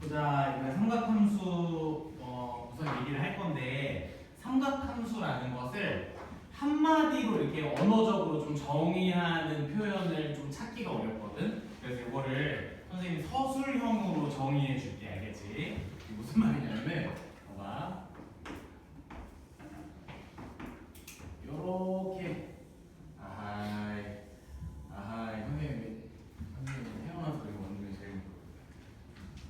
보자. 이번에 삼각함수 우선 얘기를 할 건데 삼각함수라는 것을 한마디로 이렇게 언어적으로 좀 정의하는 표현을 좀 찾기가 어렵거든. 그래서 이거를 선생님이 서술형으로 정의해 줄게. 알겠지? 이게 무슨 말이냐면은 봐봐. 요렇게 선생님이 태어나서 그리고 원룸이 제일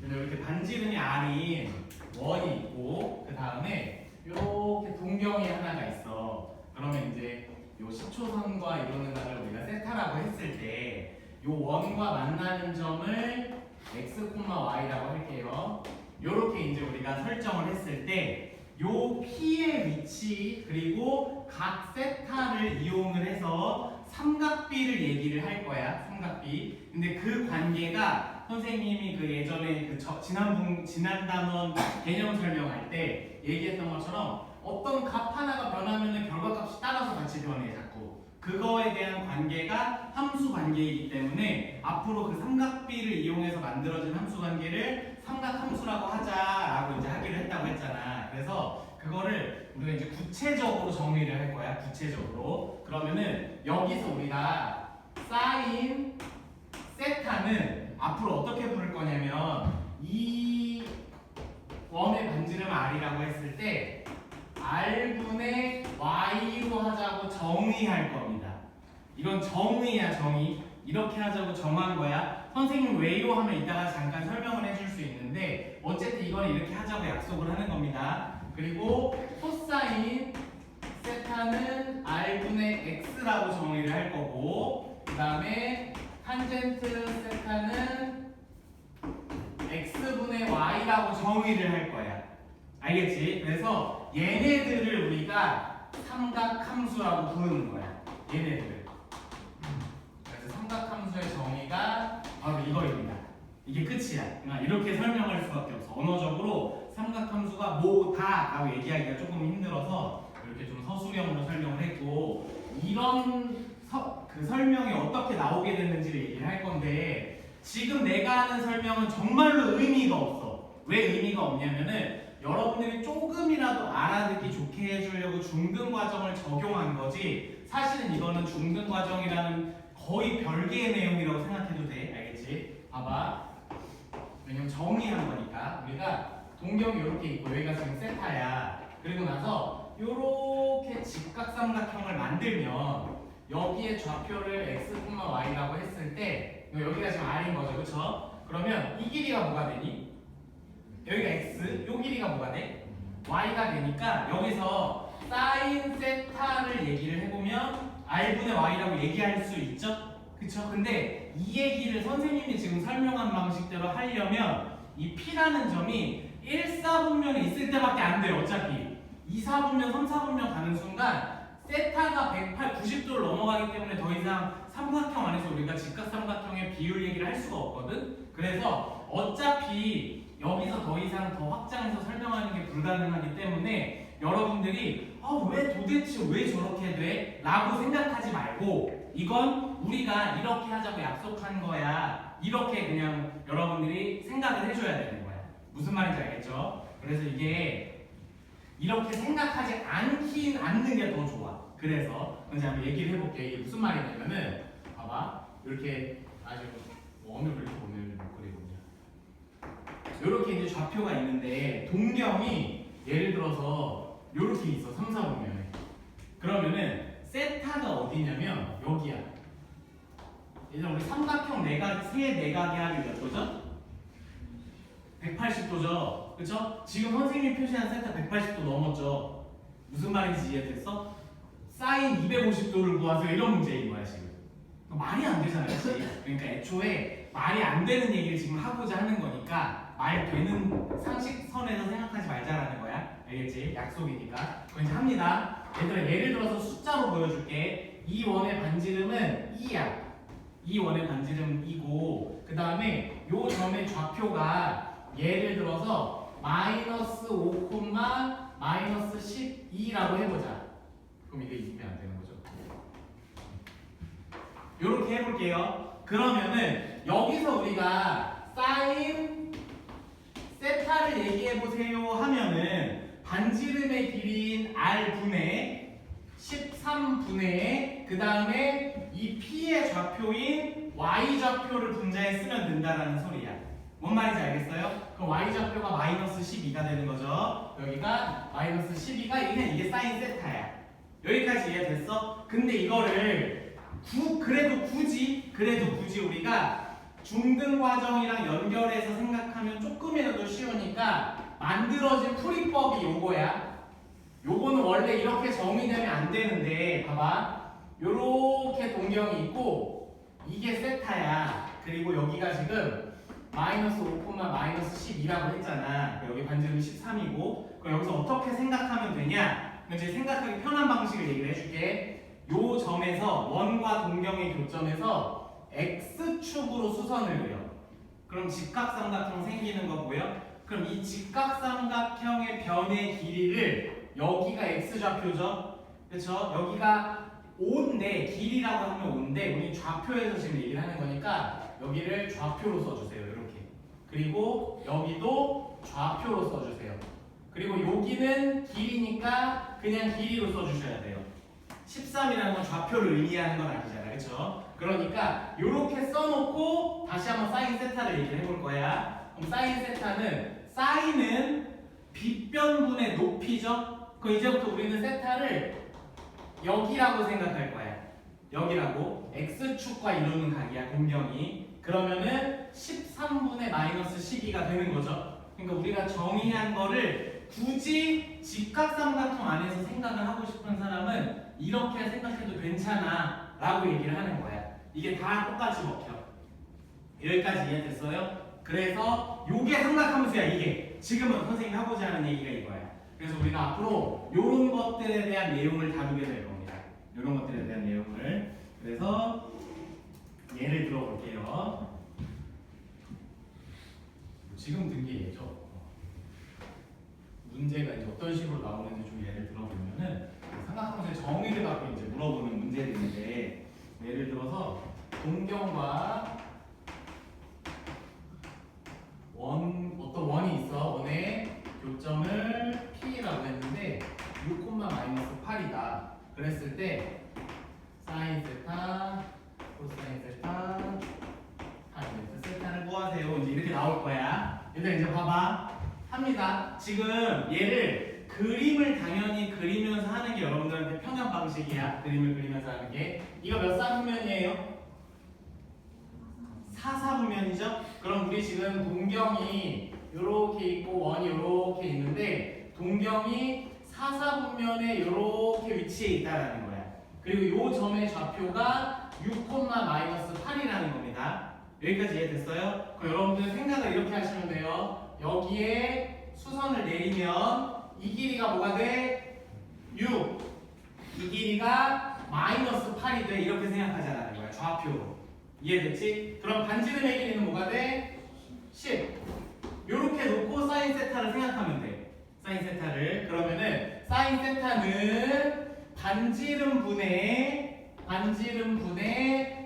그래서 이렇게 반지름이 R인 원이 있고 그 다음에 이렇게 동경이 하나가 있어. 그러면 이제 요 10초선과 이루는 각을 우리가 세타라고 했을 때 요 원과 만나는 점을 x, y라고 할게요. 요렇게 이제 우리가 설정을 했을 때 요 P의 위치 그리고 각 세타를 이용을 해서 삼각비를 얘기를 할 거야. 삼각비. 근데 그 관계가 선생님이 그 예전에 그 지난 단원 개념 설명할 때 얘기했던 것처럼 어떤 값 하나가 변하면 결과값이 따라서 같이 변해 자꾸. 그거에 대한 관계가 함수 관계이기 때문에 앞으로 그 삼각비를 이용해서 만들어진 함수 관계를 삼각함수라고 하자라고 이제 하기로 했다고 했잖아. 그래서 그거를 우리가 이제 구체적으로 정의를 할 거야. 구체적으로. 그러면은 여기서 우리가 사인 세타는 앞으로 어떻게 부를 거냐면 이 원의 반지름 R이라고 했을 때 R분의 Y로 하자고 정의할 겁니다. 이건 정의야, 정의. 이렇게 하자고 정한 거야. 선생님 왜요? 하면 이따가 잠깐 설명을 해줄 수 있는데 어쨌든 이건 이렇게 하자고 약속을 하는 겁니다. 그리고 코사인 세타는 R분의 X라고 정의를 할 거고 그 다음에 탄젠트 세타는 X분의 Y라고 정의를 할 거야. 알겠지? 그래서 얘네들을 우리가 삼각함수라고 부르는 거야. 얘네들. 그래서 삼각함수의 정의가 바로 이거입니다. 이게 끝이야. 이렇게 설명할 수밖에 없어. 언어적으로 삼각함수가 뭐다라고 얘기하기가 조금 힘들어서 이렇게 좀 서술형으로 설명을 했고 이런 그 설명이 어떻게 나오게 됐는지를 얘기를 할 건데 지금 내가 하는 설명은 정말로 의미가 없어. 왜 의미가 없냐면은 여러분들이 조금이라도 알아듣기 좋게 해주려고 중등 과정을 적용한 거지 사실은 이거는 중등 과정이라는 거의 별개의 내용이라고 생각해도 돼. 알겠지? 봐봐. 왜냐면 정의한 거니까 우리가 동경이 이렇게 있고 여기가 지금 세타야. 그리고 나서 이렇게 직각삼각형을 만들면 여기에 좌표를 x, y라고 했을 때 여기가 지금 r인 거죠. 그쵸? 그러면 이 길이가 뭐가 되니? 여기가 x, 요 길이가 뭐가 돼? y가 되니까 여기서 사인 세타를 얘기를 해보면 r분의 y라고 얘기할 수 있죠? 그쵸? 근데 이 얘기를 선생님이 지금 설명한 방식대로 하려면 이 p라는 점이 1, 4분면에 있을 때밖에 안 돼요. 어차피 2, 4분면, 3, 4분면 가는 순간 세타가 180도를 넘어가기 때문에 더 이상 삼각형 안에서 우리가 직각삼각형의 비율 얘기를 할 수가 없거든. 그래서 어차피 여기서 더 이상 더 확장해서 설명하는 게 불가능하기 때문에 여러분들이 왜 도대체 왜 저렇게 돼? 라고 생각하지 말고 이건 우리가 이렇게 하자고 약속한 거야. 이렇게 그냥 여러분들이 생각을 해줘야 되는 거야. 무슨 말인지 알겠죠? 그래서 이게 이렇게 생각하지 않는 게 더 좋아. 그래서 먼저 한번 얘기를 해볼게. 이게 무슨 말이냐면은 봐봐. 이렇게 아주 원을 이렇게 보면 그리거든요. 이렇게 이제 좌표가 있는데 동경이 예를 들어서 이렇게 있어. 3, 4분면에. 그러면은 세타가 어디냐면 여기야. 예전에 우리 삼각형 세 내각이 하기 몇 도죠? 180도죠. 그쵸? 지금 선생님이 표시한 세타 180도 넘었죠. 무슨 말인지 이해됐어? 사인 250도를 구하세요. 이런 문제인 거야 지금. 말이 안 되잖아요. 그러니까 애초에 말이 안 되는 얘기를 지금 하고자 하는 거니까 말 되는 상식선에서 생각하지 말자라는 거야. 알겠지? 약속이니까. 그거 이제 합니다. 얘들아 예를 들어서 숫자로 보여줄게. 이 원의 반지름은 2야. 이 원의 반지름은 2고 그 다음에 요 점의 좌표가 예를 들어서 마이너스 5, 마이너스 12라고 해보자. 그럼 이게 있으면 안 되는 거죠. 요렇게 해볼게요. 그러면은 여기서 우리가 사인 세타를 얘기해 보세요 하면은 반지름의 길이인 r분의 13분의 그 다음에 이 p의 좌표인 y 좌표를 분자에 쓰면 된다라는 소리야. 뭔 말인지 알겠어요? 그럼 y 좌표가 마이너스 12가 되는 거죠. 여기가 마이너스 12가 이게 사인 세타야. 여기까지 이해됐어? 근데 이거를 그래도 굳이 우리가 중등 과정이랑 연결해서 생각하면 조금이라도 쉬우니까 만들어진 풀이법이 요거야. 요거는 원래 이렇게 정의되면 안 되는데 봐봐. 요렇게 동경이 있고 이게 세타야. 그리고 여기가 지금 마이너스 5, 마이너스 12라고 했잖아. 여기 반지름이 13이고 그럼 여기서 어떻게 생각하면 되냐? 이제 생각하기 편한 방식을 얘기를 해줄게. 요 점에서 원과 동경의 교점에서 x축으로 수선을 그려. 그럼 직각삼각형 생기는 거 보여? 그럼 이 직각삼각형의 변의 길이를 여기가 x좌표죠? 그렇죠? 여기가 5인데 길이라고 하면 5인데 우리 좌표에서 지금 얘기를 하는 거니까 여기를 좌표로 써주세요. 이렇게. 그리고 여기도 좌표로 써주세요. 그리고 여기는 길이니까 그냥 길이로 써주셔야 돼요. 13이라는 건 좌표를 의미하는 건 아니잖아. 그렇죠? 그러니까 이렇게 써놓고 다시 한번 사인 세타를 얘기를 해볼 거야. 그럼 사인 세타는 사인은 빗변분의 높이죠? 그럼 이제부터 우리는 세타를 여기라고 생각할 거야. 여기라고. x축과 이루는 각이야. 공경이. 그러면은 13분의 마이너스 12가 되는 거죠. 그러니까 우리가 정의한 거를 굳이 직각삼각형 안에서 생각을 하고 싶은 사람은 이렇게 생각해도 괜찮아 라고 얘기를 하는 거야. 이게 다 똑같이 먹혀. 여기까지 이해됐어요? 그래서 요게 삼각함수야. 이게 지금은 선생님이 하고자 하는 얘기가 이거야. 그래서 우리가 앞으로 요런 것들에 대한 내용을 다루게 될 겁니다. 요런 것들에 대한 내용을. 그래서 예를 들어 볼게요. 지금 든 게 얘죠. 문제가 이제 어떤 식으로 나오는지 좀 예를 들어보면은 삼각함수의 정의를 갖고 이제 물어보는 문제들인데 예를 들어서 동경과 어떤 원이 있어. 원의 교점을 P라고 했는데 6, 마이너스 8이다. 그랬을 때 사인 세타, 코사인 세타, 타인 세타를 구하세요. 이제 이렇게 나올 거야. 얘들 이제 봐봐. 합니다. 지금 얘를 그림을 당연히 그리면서 하는 게 여러분들한테 편한 방식이야. 그림을 그리면서 하는 게. 이거 몇 사분면이에요? 4사분면이죠? 그럼 우리 지금 동경이 요렇게 있고 원이 요렇게 있는데 동경이 4사분면에 요렇게 위치해 있다라는 거야. 그리고 요 점의 좌표가 6, 마이너스 8이라는 겁니다. 여기까지 이해됐어요? 그럼 여러분들 생각을 이렇게 하시면 돼요. 여기에 수선을 내리면 이 길이가 뭐가 돼? 6. 이 길이가 마이너스 8이 돼. 이렇게 생각하자는 거야. 좌표로. 이해됐지? 그럼 반지름의 길이는 뭐가 돼? 10. 요렇게 놓고 사인 세타를 생각하면 돼. 사인 세타를. 그러면은 사인 세타는 반지름 분의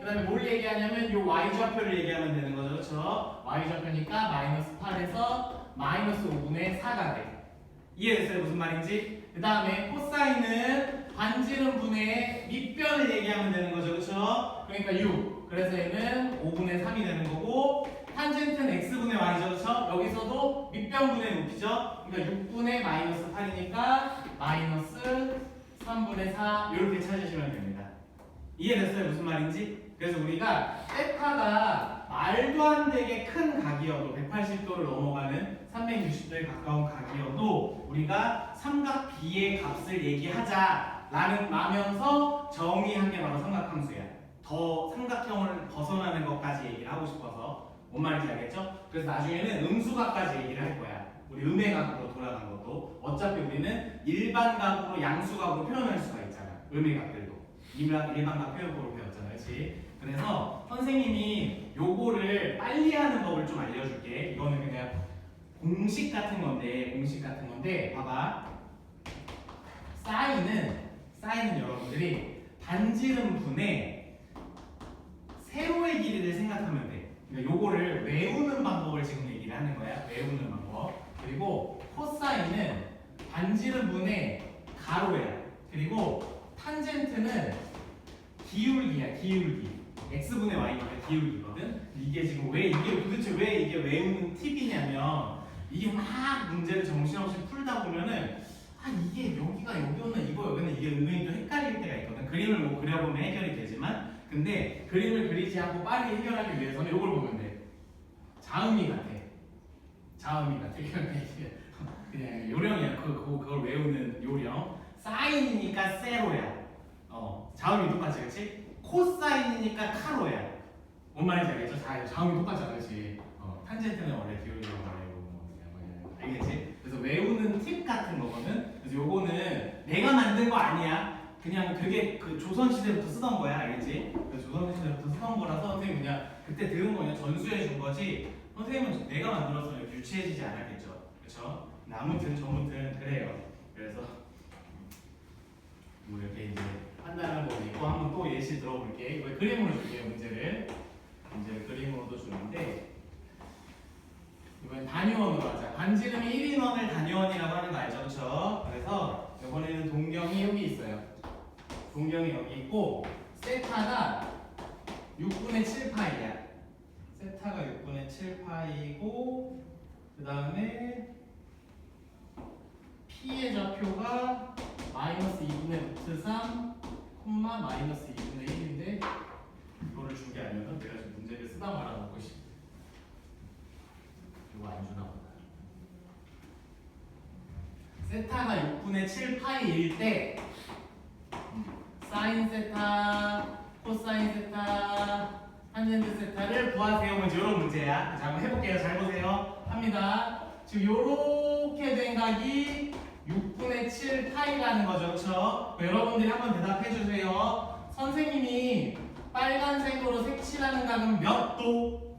그 다음에 뭘 얘기하냐면 요 y좌표를 얘기하면 되는 거죠. 그렇죠? y좌표니까 마이너스 8에서 마이너스 5분의 4가 돼. 이해됐어요? 무슨 말인지? 그 다음에 코사인은 반지름 분의 밑변을 얘기하면 되는 거죠. 그렇죠? 그러니까 6. 그래서 얘는 5분의 3이 되는 거고 탄젠트는 x분의 y죠. 그렇죠? 여기서도 밑변분의 높이죠. 그러니까 6분의 마이너스 8이니까 마이너스 3분의 4 이렇게 찾으시면 됩니다. 이해됐어요? 무슨 말인지? 그래서 우리가 세타가 말도 안 되게 큰 각이어도 180도를 넘어가는 360도에 가까운 각이어도 우리가 삼각 B의 값을 얘기하자라는 마면서 정의한 게 바로 삼각함수야. 더 삼각형을 벗어나는 것까지 얘기를 하고 싶어서 뭔 말인지 알겠죠? 그래서 나중에는 음수각까지 얘기를 할 거야. 우리 음의각으로 돌아간 것도 어차피 우리는 일반각으로 양수각으로 표현할 수가 있잖아. 음의각들도 일반각 표현법을 배웠잖아. 그렇지? 그래서 선생님이 요거를 빨리 하는 법을 좀 알려줄게. 이거는 그냥 공식 같은 건데 봐봐. 사인은 여러분들이 반지름 분의 세로의 길이를 생각하면 돼. 그러니까 요거를 외우는 방법을 지금 얘기를 하는 거야. 외우는 방법. 그리고 코사인은 반지름분의 가로야. 그리고 탄젠트는 기울기야, 기울기. x분의 y니까 기울기거든. 이게 지금 왜 이게 도대체 왜 이게 외우는 팁이냐면 이게 막 문제를 정신없이 풀다 보면은 아 이게 여기가 여기였나 이거 여기는 이게 은근히 좀 헷갈릴 때가 있거든. 그림을 뭐 그려보면 해결이 되지만 근데 그림을 그리지 않고 빨리 해결하기 위해서는 이걸 보면 돼. 자음이 같아. 자음이 같아. 그냥 요령이야. 그걸 외우는 요령. 사인이니까 세로야. 자음이 똑같지, 그렇지? 코사인이니까 카로야. 뭔 말인지 알겠죠? 자음이 똑같잖아, 그렇지? 탄젠트는 원래 기울기로 말해요. 알겠지? 그래서 외우는 팁 같은 거거든. 그래서 요거는 내가 만든 거 아니야. 그냥 되게 그 조선 시대부터 쓰던 거야, 알겠지? 그래서 조선 시대부터 쓰던 거라서 선생님 그냥 그때 들은 거 그냥 전수해 준 거지. 선생님은 내가 만들어서 이렇게 유치해지지 않았겠죠, 그렇죠? 아무튼 저무튼 그래요. 그래서 뭐 이렇게 이제 판단하는 거 있고 한번 또 예시 들어볼게. 이거 그림으로 줄게요, 문제를 그림으로도 주는데 이번엔 단위원으로 하자. 반지름이 1인원을 단위원이라고 하는 거 알죠, 그렇죠? 그래서 이번에는 동경이 여기 있어요. 동경이 여기 있고 세타가 6분의 7파이야. 세타가 6분의 7파이고 그 다음에 P의 좌표가 마이너스 2분의 루트 3 콤마 마이너스 2분의 1인데 이거를 준 게 아니어서 내가 지금 문제를 쓰다 말아놓고 싶어. 이거 안 주나 보다. 세타가 6분의 7파이일 때 사인 세타, 코사인 세타, 탄젠트 세타를 구하세요. 먼저 이런 문제야. 자, 한번 해볼게요. 잘 보세요. 합니다. 지금 요렇게 된 각이 6분의 7파이라는 거죠. 그렇죠? 여러분들이 한번 대답해 주세요. 선생님이 빨간색으로 색칠하는 각은 몇 도?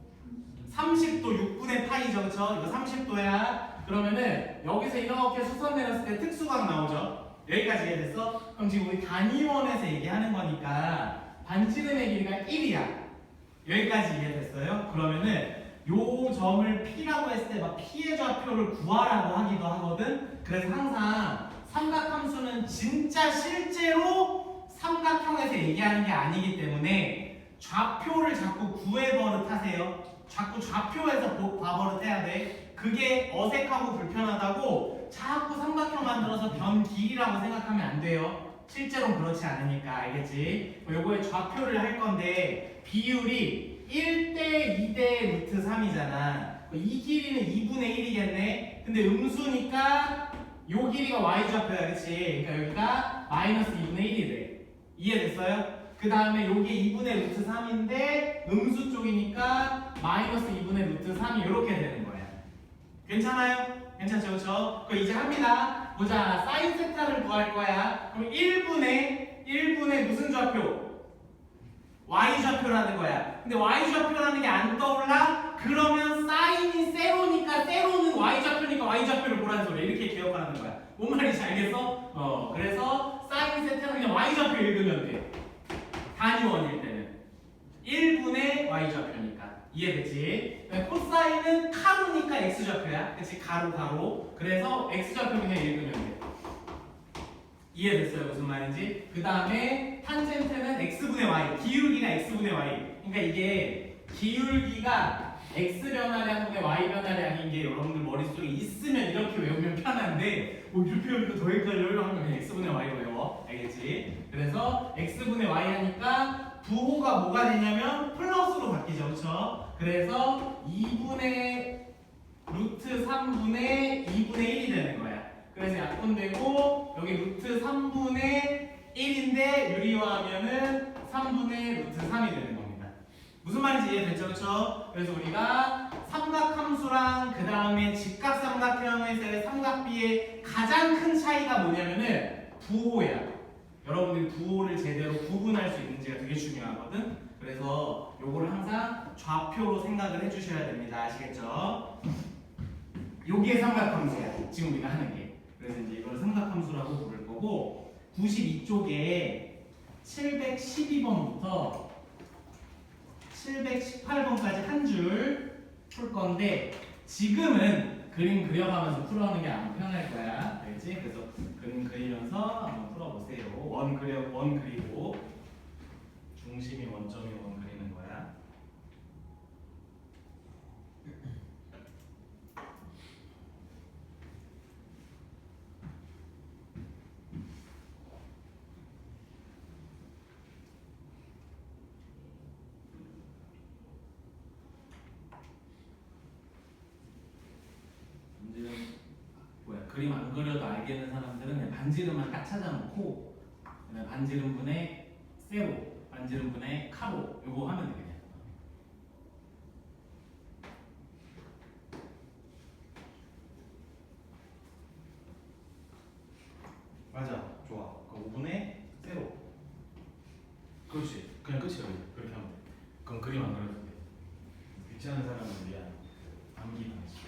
30도 6분의 파이죠. 그렇죠? 이거 30도야. 그러면은 여기서 이렇게 수선 내렸을 때 특수각 나오죠? 여기까지 이해됐어? 그럼 지금 우리 단위원에서 얘기하는 거니까 반지름의 길이가 1이야. 여기까지 이해됐어요? 그러면은 요 점을 P라고 했을 때 막 P의 좌표를 구하라고 하기도 하거든? 그래서 항상 삼각함수는 진짜 실제로 삼각형에서 얘기하는 게 아니기 때문에 좌표를 자꾸 구해버릇하세요. 자꾸 좌표에서 봐버릇해야 돼. 그게 어색하고 불편하다고 자꾸 삼각형 만들어서 변 길이라고 생각하면 안 돼요. 실제로는 그렇지 않으니까 알겠지? 요거에 좌표를 할 건데 비율이 1대 2대 루트 3이잖아. 이 길이는 2분의 1이겠네. 근데 음수니까 요 길이가 y좌표야, 그치? 그러니까 여기가 마이너스 2분의 1이 돼. 이해됐어요? 그 다음에 요게 2분의 루트 3인데 음수 쪽이니까 마이너스 2분의 루트 3이 이렇게 되는 거야. 괜찮아요? 괜찮죠? 그렇죠? 그럼 이제 합니다. 보자. 사인 세타를 구할 거야. 그럼 1분의 무슨 좌표? y좌표라는 거야. 근데 y좌표라는 게 안 떠올라? 그러면 사인이 세로니까 세로는 y좌표니까 y좌표를 보라는 소리야. 이렇게 기억하는 거야. 뭔 말인지 알겠어? 그래서 사인 세타는 그냥 y좌표 읽으면 돼. 단위원일 때는 1분의 y좌표니까. 이해됐지? 코사인은 가로니까 x좌표야. 그치? 가로. 그래서 x좌표 그냥 읽으면 돼. 이해됐어요? 무슨 말인지? 그 다음에 탄젠트는 x분의 y. 기울기가 x분의 y. 그러니까 이게 기울기가 x 변화량분의 y 변화량인 게 여러분들 머릿속에 있으면 이렇게 외우면 편한데 이렇게 외우니까 더 헷갈려요 하면 그냥 x분의 y로 외워. 알겠지? 그래서 x분의 y 하니까 부호가 뭐가 되냐면 플러스로 바뀌죠. 그렇죠? 그래서 2분의 루트 3분의 2분의 1이 되는 거야. 그래서 약분되고 여기 루트 3분의 1인데 유리화하면은 3분의 루트 3이 되는 겁니다. 무슨 말인지 이해됐죠? 그렇죠? 그래서 우리가 삼각함수랑 그 다음에 직각삼각형에서의 삼각비의 가장 큰 차이가 뭐냐면은 부호야. 여러분들이 부호를 제대로 구분할 수 있는지가 되게 중요하거든. 그래서 요거를 항상 좌표로 생각을 해주셔야 됩니다. 아시겠죠? 요게 삼각함수야. 지금 우리가 하는 게. 그래서 이제 이걸 삼각함수라고 부를 거고 92쪽에 712번부터 718번까지 한 줄 풀 건데 지금은 그림 그려가면서 풀어오는 게 아마 편할 거야. 알겠지? 그래서 그림 그리면서 한번 풀어보세요. 원 그리고 중심이 원점이 원 그리는 거야. 반지름 뭐야? 그림 안 그려도 알겠는 사람들은 그냥 반지름만 딱 찾아놓고 그다음에 반지름분의 세로, 반지름분의 카로 요거 하면 돼 그냥. 맞아, 좋아. 그 5분의 세로. 그렇지. 그냥 끝이야. 그렇게 하면 돼. 그럼 그림 안 그려도 돼. 귀찮은 사람을 위한 암기 방식.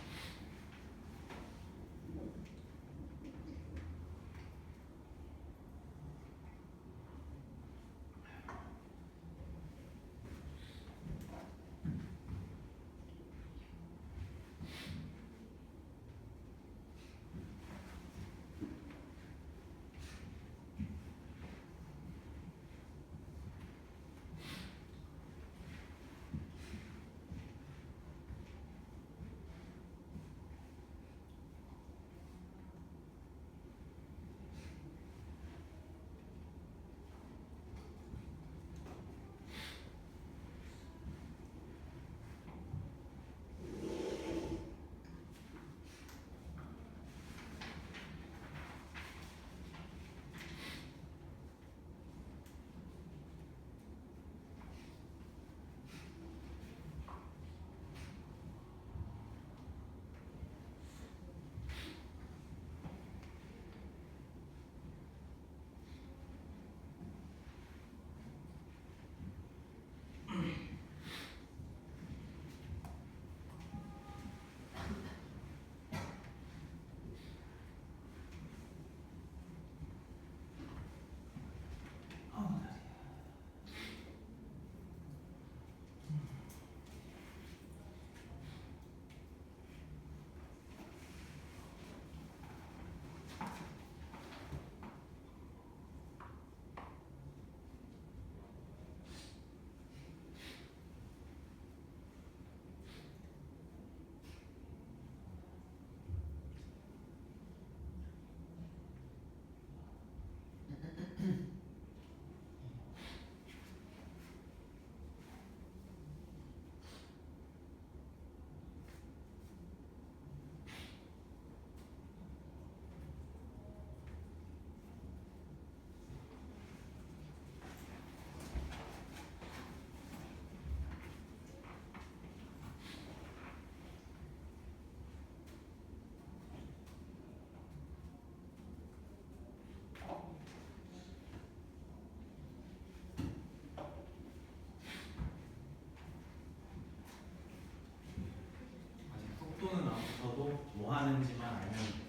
속도는 안 붙어도 뭐 하는지만 알면 돼.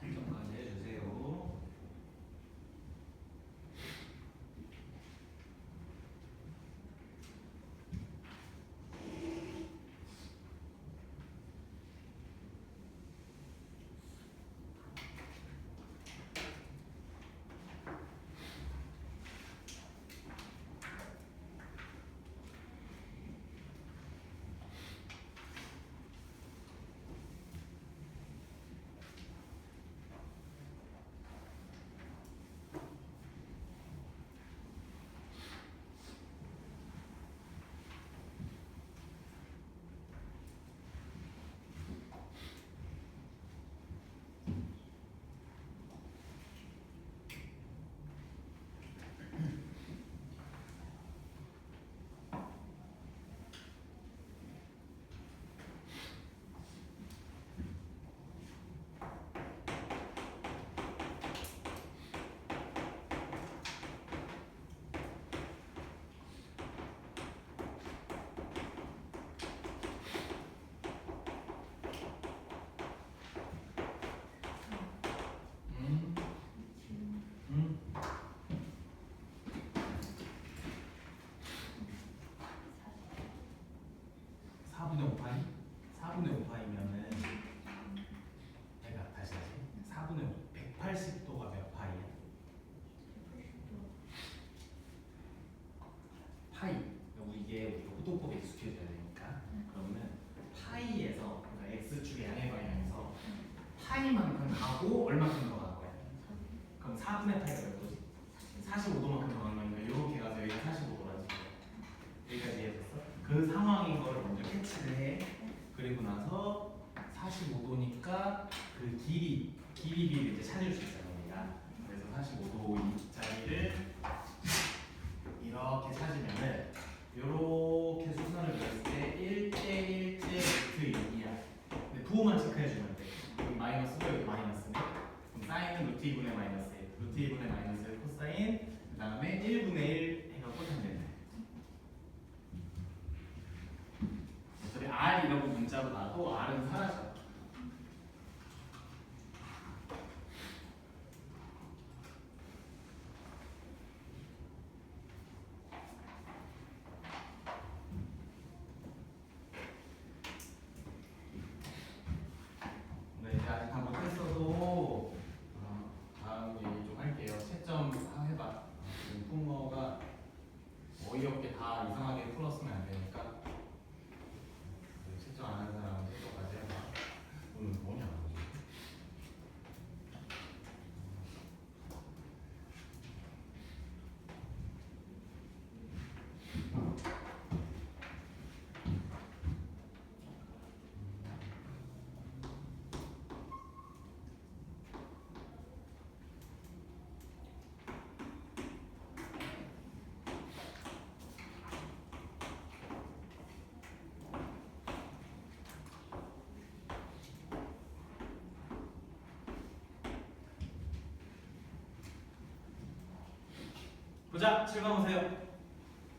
설정까지 해주세요. 파이. 이게 우리가 호도법에 익숙해져야 되니까. 그러면 파이에서 그러니까 x축의 양의 방향에서 파이만큼 가고 얼마큼 더 간 거야? 그럼 4분의 파이가 몇 도지? 45도만큼 더 간 거니까 이렇게 가서 여기가 45도라는 소리야. 여기까지 이해됐어? 그 상황인 거를 먼저 캐치를 해. 그리고 나서 45도니까 그 길이를 이제 찾을 수 있잖아 우리가. 그래서 45도 이 자리를 이렇게 찾으면은 이렇게 수선을 그렸을 때 1대 1대 루트 1이야. 근데 부호만 체크해주면 돼. 여기 마이너스고 여기 마이너스네. 그럼 사인은 루트 2분의 마이너스 1, 루트 2분의 마이너스 1 코사인, 그 다음에 1분의 1 해갖고 하면 된다. 어차피 R이라고 문자로 놔도 R은 사라져. 네, 이제 아직 다 못했어도 다음 얘기 좀 할게요. 채점 해봐. 지금 풍모가 어이없게 다 이상하게 풀었으면 안 되니까. 채점 안 하는 사람은 채점까지 해봐. 오늘 뭐냐? 보자, 7번 보세요.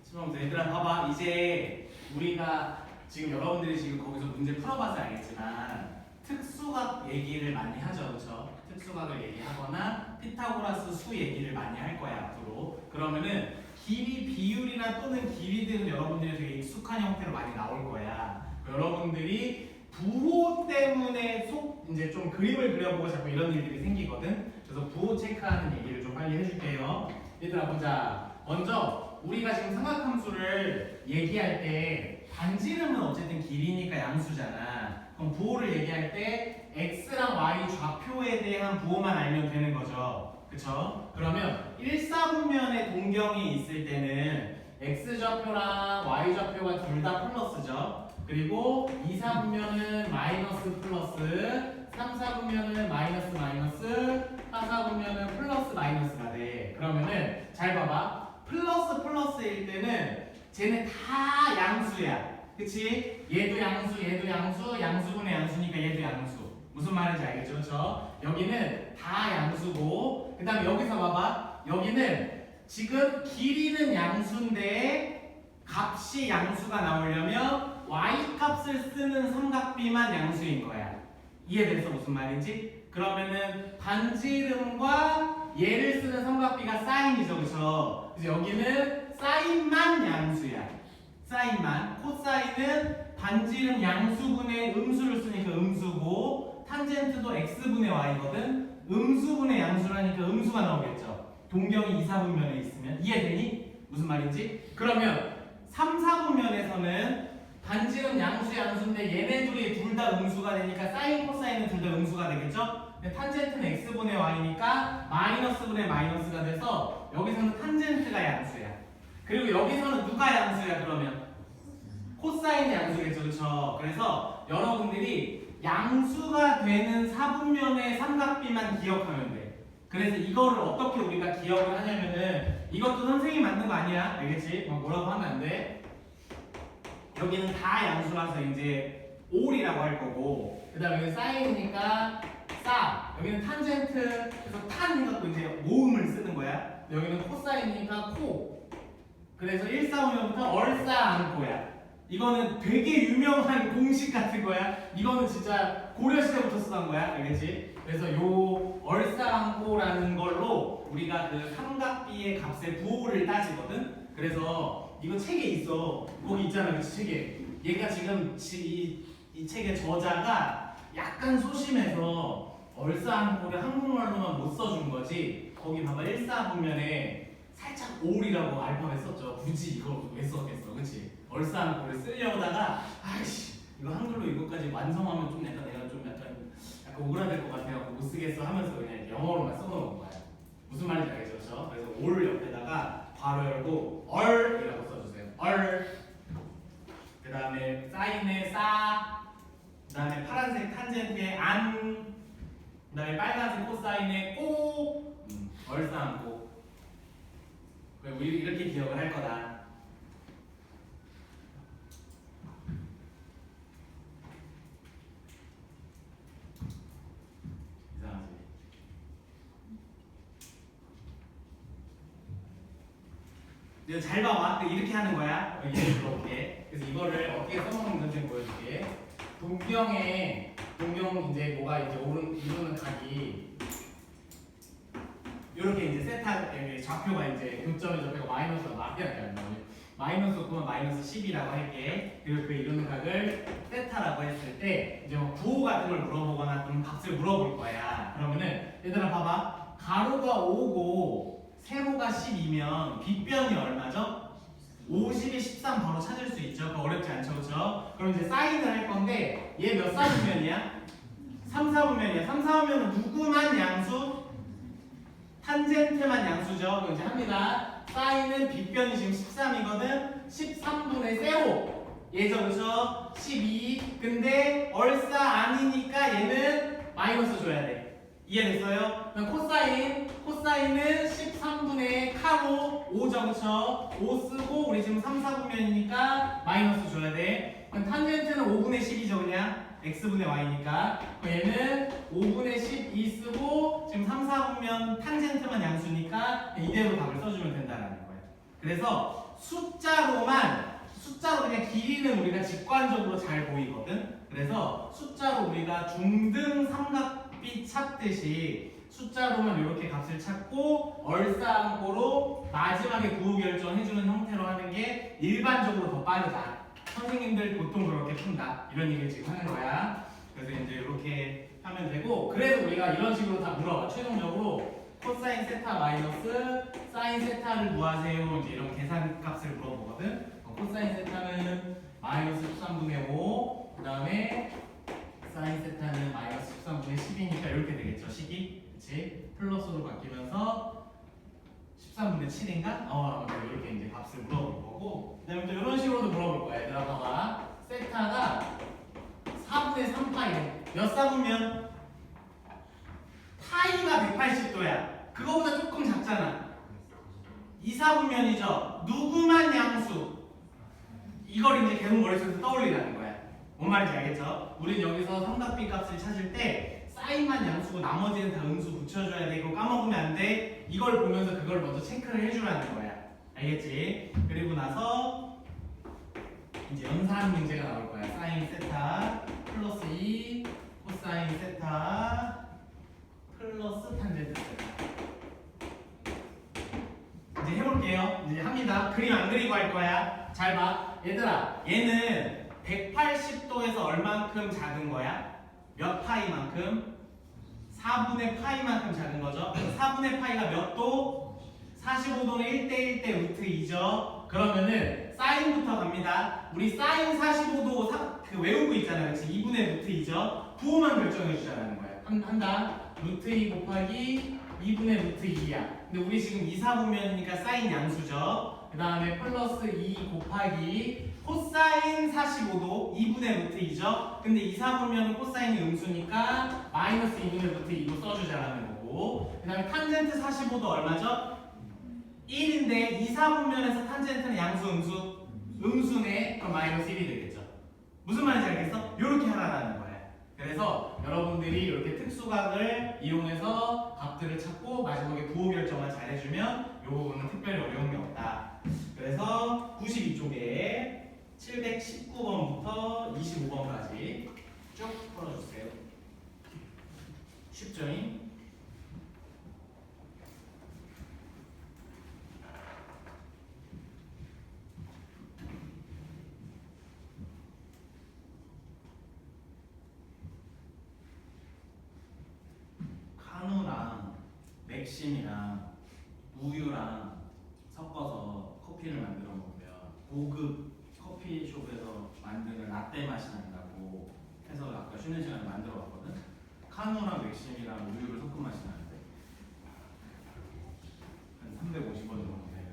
7번 보세요. 얘들아 봐봐. 이제 우리가 지금 여러분들이 지금 거기서 문제 풀어봐서 알겠지만 특수각 얘기를 많이 하죠, 그렇죠? 특수각을 얘기하거나 피타고라스 수 얘기를 많이 할 거야 앞으로. 그러면은 길이 비율이나 또는 길이들은 여러분들이 되게 익숙한 형태로 많이 나올 거야. 여러분들이 부호 때문에 이제 좀 그림을 그려보고 자꾸 이런 일들이 생기거든. 그래서 부호 체크하는 얘기를 좀 빨리 해줄게요. 얘들아 보자. 먼저 우리가 지금 삼각함수를 얘기할 때 반지름은 어쨌든 길이니까 양수잖아. 그럼 부호를 얘기할 때 x랑 y 좌표에 대한 부호만 알면 되는 거죠. 그쵸? 그러면 1사분면의 동경이 있을 때는 x좌표랑 y좌표가 둘 다 플러스죠. 그리고 2사분면은 마이너스 플러스, 3사분면은 마이너스 마이너스, 4사분면은 플러스 마이너스가 돼. 그러면은 잘 봐봐. 플러스 플러스일 때는 쟤네 다 양수야. 그치? 얘도 양수, 얘도 양수, 양수분의 양수니까 얘도 양수. 무슨 말인지 알겠죠? 그쵸? 여기는 다 양수고, 그 다음에 여기서 봐봐. 여기는 지금 길이는 양수인데 값이 양수가 나오려면 y 값을 쓰는 삼각비만 양수인 거야. 이해돼서 무슨 말인지? 그러면은 반지름과 얘를 쓰는 삼각비가 사인이죠, 그렇죠? 그래서 여기는 사인만 양수야. 사인만. 코사인은 반지름 양수분의 음수를 쓰니까 음수고, 탄젠트도 x분의 y거든. 음수분의 양수라니까 음수가 나오겠죠. 동경이 2, 4분면에 있으면. 이해되니? 무슨 말인지? 그러면 3, 4분면에서는 반지름 양수 양수인데 얘네 둘이 둘 다 음수가 되니까 사인 코사인은 둘 다 음수가 되겠죠? 근데 탄젠트는 x분의 y니까 마이너스분의 마이너스가 돼서 여기서는 탄젠트가 양수야. 그리고 여기서는 누가 양수야 그러면? 코사인이 양수겠죠, 그렇죠? 그래서 여러분들이 양수가 되는 사분면의 삼각비만 기억하면 돼. 그래서 이거를 어떻게 우리가 기억을 하냐면은 이것도 선생님이 만든 거 아니야, 알겠지? 뭐라고 하면 안 돼. 여기는 다 양수라서 이제 올이라고 할 거고, 그 다음에 여기 사인이니까 사, 여기는 탄젠트, 그래서 탄 해갖고 이제 모음을 쓰는 거야. 여기는 코사인이니까 코. 그래서 1, 4, 5면부터 얼싸안코야. 이거는 되게 유명한 공식 같은 거야. 이거는 진짜 고려시대부터 쓰던 거야, 알겠지? 그래서 요 얼싸안코라는 걸로 우리가 그 삼각비의 값의 부호를 따지거든. 그래서 이거 책에 있어. 거기 있잖아, 그 책에. 얘가 지금 이 책의 저자가 약간 소심해서 얼싸안코를 한국말로만 못 써준 거지. 거기 봐봐, 1, 4분면에 살짝 올이라고 알파벳 썼죠. 굳이 이걸 왜 썼겠어, 그렇지? 얼싸안고를 쓰려다가 아이씨 이거 한글로 이거까지 완성하면 좀 약간 내가 좀 약간 오그라들 것 같아요. 못 쓰겠어 하면서 그냥 이렇게 영어로만 써놓은 거야. 무슨 말인지 알겠죠? 그렇죠? 그래서 올 옆에다가 괄호 열고 얼이라고 써주세요. 얼. 그 다음에 사인에 싸. 그 다음에 파란색 탄젠트에 안. 그 다음에 빨간색 코사인에 꼬. 얼싸안고. 우리 이렇게 기억을 할 거다. 이상하지? 이거 잘 봐봐. 이렇게 하는 거야. 예를 들어볼게. 그래서 이거를 어떻게 써먹는 건지 보여줄게. 동경 이제 뭐가 이제 이루는 각이 이렇게 이제 세타 좌표가 이제 교점의 좌표가 마이너스가 맞게 마이너스 9면 마이너스 10이라고 할게. 그리고 그 이루는 각을 세타라고 했을 때 이제 뭐 구호 같은 걸 물어보거나 좀 값을 물어볼 거야. 그러면은 얘들아 봐봐. 가로가 5고 세로가 10이면 빗변이 얼마죠? 50에 13 바로 찾을 수 있죠. 그거 어렵지 않죠, 그렇죠? 그럼 이제 사인을 할 건데 얘 몇 사분면이야? 3, 4분면이야. 3, 4분면은 누구만 양수? 탄젠트만 양수죠. 그럼 이제 합니다. 사인은 빗변이 지금 13이거든. 13분의 세로. 얘죠, 그렇죠? 12. 근데 얼싸 아니니까 얘는 마이너스 줘야 돼. 이해됐어요? 그럼 코사인은 13분의 카로 5죠, 그쵸? 5 쓰고 우리 지금 3, 4분면이니까 마이너스 줘야 돼. 그럼 탄젠트는 5분의 10이죠, 그냥 x분의 y니까. 그럼 얘는 5분의 12 쓰고 지금 3, 4분면 탄젠트만 양수니까 이대로 답을 써주면 된다는 거예요. 그래서 숫자로 그냥 길이는 우리가 직관적으로 잘 보이거든. 그래서 숫자로 우리가 중등 삼각비 찾듯이 숫자로만 이렇게 값을 찾고 얼싸안고로 마지막에 구호 결정해주는 형태로 하는 게 일반적으로 더 빠르다. 선생님들 보통 그렇게 푼다. 이런 얘기를 지금 하는 거야. 그래서 이제 이렇게 하면 되고, 그래서 우리가 이런 식으로 다 물어봐. 최종적으로 코사인 세타 마이너스 사인 세타를 구하세요. 이제 이런 계산 값을 물어보거든. 코사인 세타는 마이너스 13분의 5, 그 다음에 사인 세타는 마이너스 13분의 10이니까 이렇게 되겠죠, 식이. 그치? 플러스로 바뀌면서 13분의 7인가? 이렇게 이제 값을 물어볼 거고, 그 다음에 또 이런 식으로도 물어볼 거야. 얘들아, 봐봐. 세타가 4분의 3파이네. 몇 사분면? 파이가 180도야. 그거보다 조금 작잖아. 2, 4분면이죠. 누구만 양수. 이걸 이제 계속 머릿속에서 떠올리라는 거야. 뭔 말인지 알겠죠? 우린 여기서 삼각비 값을 찾을 때 사인만 양수고 나머지는 다 음수 붙여줘야 돼. 이거 까먹으면 안 돼. 이걸 보면서 그걸 먼저 체크를 해주라는 거야. 알겠지? 그리고 나서 이제 연산 문제가 나올 거야. 사인 세타 플러스 2 코사인 세타 플러스 탄젠트 세타. 이제 해볼게요. 이제 합니다. 그림 안 그리고 할 거야. 잘 봐. 얘들아, 얘는 180도에서 얼만큼 작은 거야? 몇 파이만큼? 4분의 파이만큼 작은 거죠. 4분의 파이가 몇 도? 45도는 1대 1대 루트 2죠. 그러면은 사인부터 갑니다. 우리 사인 45도 외우고 있잖아. 그렇지? 2분의 루트 2죠. 부호만 결정해 주자는 거야. 한다. 루트 2 곱하기 2분의 루트 2야. 근데 우리 지금 2, 4분면이니까 사인 양수죠. 그 다음에 플러스 2 곱하기 코사인 45도 2분의 루트 2죠. 근데 2, 4분면은 코사인이 음수니까 마이너스 2분의 루트 2로 써주자라는 거고, 그 다음에 탄젠트 45도 얼마죠? 1인데 2, 4분면에서 탄젠트는 양수 음수? 음수네. 그럼 마이너스 1이 되겠죠. 무슨 말인지 알겠어? 이렇게 하라는 거야. 그래서 여러분들이 이렇게 특수각을 이용해서 값들을 찾고 마지막에 부호 결정만 잘 해주면 이 부분은 특별히 어려운 게 없다. 그래서 92쪽에 719번부터 25번까지 쭉 풀어주세요. 쉽죠잉? 카누랑 맥심이랑 우유랑 커피를 만들어 먹으면 고급 커피숍에서 만드는 라떼 맛이 난다고 해서 아까 쉬는 시간에 만들어 봤거든. 카누랑 맥심이랑 우유를 섞은 맛이 나는데 한 350원 정도 돼요.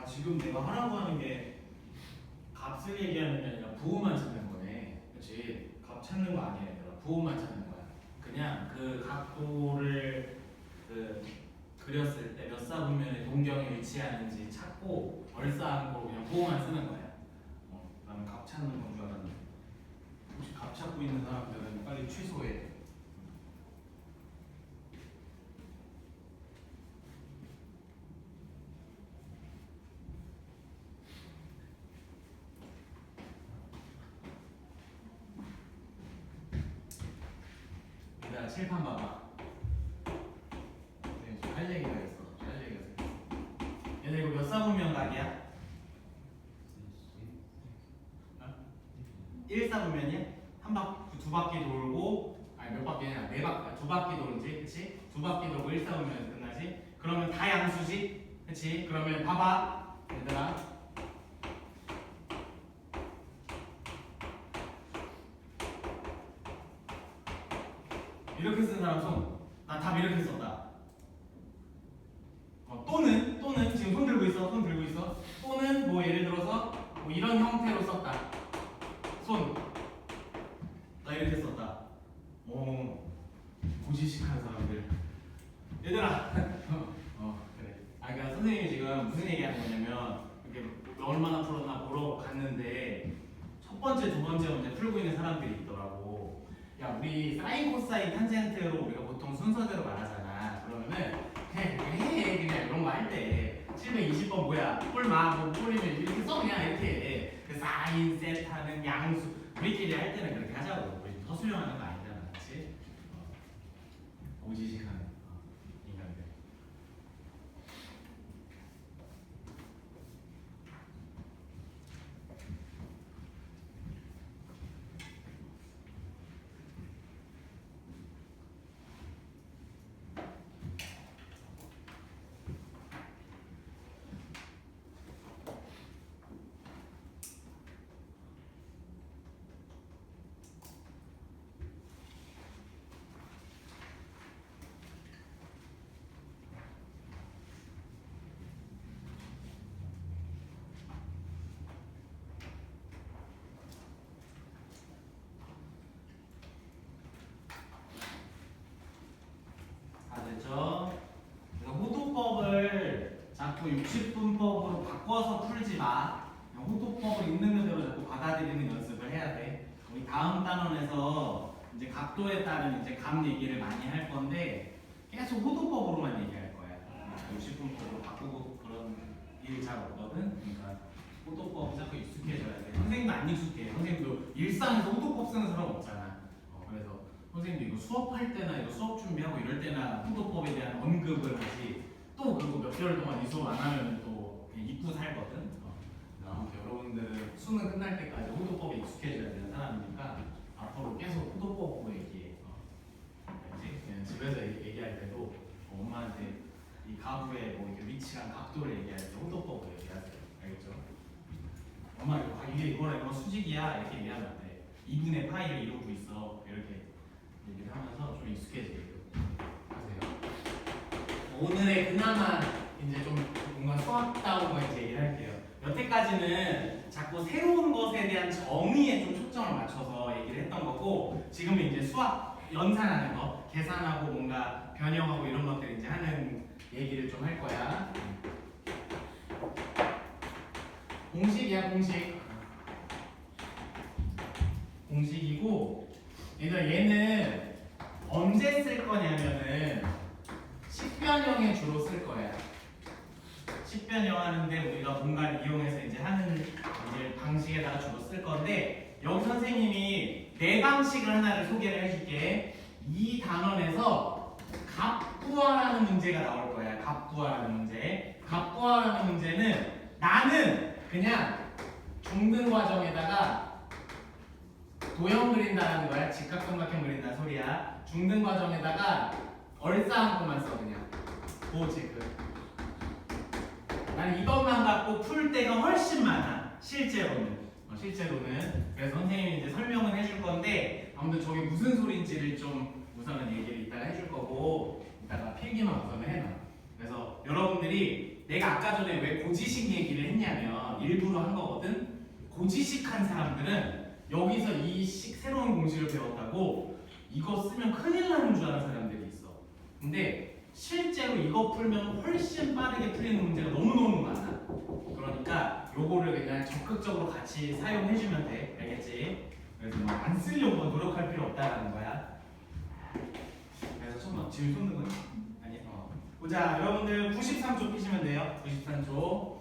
지금 내가 하라고 하는 게 값을 얘기하는 게 아니라 부호만 찾는 거네. 그렇지? 값 찾는 거 아니야, 얘들아. 부호만 찾는 거야. 그냥 그 각도를 그렸을 때 몇 사분면의 동경에 위치하는지 찾고 얼싸한 거로 그냥 부호만 쓰는 거야. 나는 값 찾는 건 줄 알았는데. 혹시 값 찾고 있는 사람들은 빨리 취소해. 얘들아 칠판 봐봐. 네, 지금 할 얘기가 있어. 할 얘기가 있어. 얘들 이거 몇 사분면 각이야? 1사분면이야? 두 바퀴 돌고 아니 몇 바퀴냐? 두 바퀴 돌지, 그렇지? 두 바퀴 돌고 1사분면 끝나지? 그러면 다 양수지, 그렇지? 그러면 봐봐, 얘들아. 이렇게 쓴 사람 손. 나 답 이렇게 썼다. 또는 지금 손 들고 있어, 손 들고 있어. 또는 뭐 예를 들어서 뭐 이런 형태로 썼다. 손. 나 이렇게 썼다. 고지식한 사람들. 얘들아. 그래. 그러니까 선생님이 지금 무슨 얘기하는 거냐면 이렇게 얼마나 풀었나 보러 갔는데 첫 번째, 두 번째 문제 풀고 있는 사람들이 있더라고. 야, 우리 사인, 코사인, 탄젠트로 우리가 보통 순서대로 말하잖아. 그러면은 그냥 이런 거 할 때 720번 뭐야? 뿔마 뭐 뿔이면 이렇게 써 그냥 이렇게 그 사인, 세타는 양수 우리끼리 할 때는 그렇게 하자고. 우리 서술형하는 거 아니잖아, 그렇지? 고지식한 인간들. 됐죠? 그래서 호도법을 자꾸 60분법으로 바꿔서 풀지 마. 그냥 호도법을 있는 그대로 자꾸 받아들이는 연습을 해야 돼. 우리 다음 단원에서 이제 각도에 따른 이제 감 얘기를 많이 할 건데 계속 호도법으로만 얘기할 거야. 60분법으로 바꾸고 그런 일 잘 없거든. 그러니까 호도법 자꾸 익숙해져야 돼. 선생님도 안 익숙해. 선생님도 일상에서 호도법 쓰는 사람 없잖아. 그래서 선생님도 이거 수업할 때나 이거 수업 준비하고 이럴 때나 호도법에 대한 언급을 하지 또 그거 몇 개월 동안 이 수업 안 하면 또 그냥 잊고 살거든. 아무튼 여러분들은 수능 끝날 때까지 호도법에 익숙해져야 되는 사람이니까 앞으로 계속 호도법으로 얘기해. 알지? 그냥 집에서 얘기할 때도 엄마한테 이 가구의 뭐 이렇게 위치랑 각도를 얘기할 때 호도법으로 얘기하세요. 알겠죠? 엄마 이게 이거랑 이거 수직이야 이렇게 얘기하면 안 돼. 2분의 파이를 이루고 있어 이렇게 얘기를 하면서 좀 익숙해지게끔 하세요. 오늘의 그나마 이제 좀 뭔가 수학다운 거 이제 얘기를 할게요. 여태까지는 자꾸 새로운 거 것에 대한 정의에 좀 초점을 맞춰서 얘기를 했던 거고 지금은 이제 수학 연산하는 거, 계산하고 뭔가 변형하고 이런 것들 이제 하는 얘기를 좀 할 거야. 공식이야, 공식. 공식이고, 얘는 언제 쓸 거냐면은 식변형에 주로 쓸 거야. 식변형 하는데 우리가 뭔가를 이용해서 이제 하는 이제 방식에다가 주로 쓸 건데 여기 선생님이 네 방식을 하나를 소개를 해줄게. 이 단원에서 값구하라는 문제가 나올 거야. 값구하라는 문제. 값구하라는 문제는 나는 그냥 중등 과정에다가 도형 그린다라는 거야. 직각삼각형 그린다 소리야. 중등 과정에다가 얼싸안고만 써 그냥. 보체크. 나는 이것만 갖고 풀 때가 훨씬 많아. 실제로는. 그래서 선생님이 이제 설명은 해줄 건데 아무튼 저게 무슨 소리인지를 좀 우선은 얘기를 이따가 해줄 거고 이따가 필기만 우선은 해놔. 그래서 여러분들이 내가 아까 전에 왜 고지식 얘기를 했냐면 일부러 한 거거든. 고지식한 사람들은 여기서 이 새로운 공식을 배웠다고 이거 쓰면 큰일 나는 줄 아는 사람들이 있어. 근데 실제로 이거 풀면 훨씬 빠르게 풀리는 문제가 너무너무 많아. 그러니까 요거를 그냥 적극적으로 같이 사용해주면 돼. 알겠지? 그래서 막 안 쓰려고 노력할 필요 없다라는 거야. 그래서 잠깐만 지금 쏟는 거니? 아니 보자. 여러분들 93초 피시면 돼요. 93초.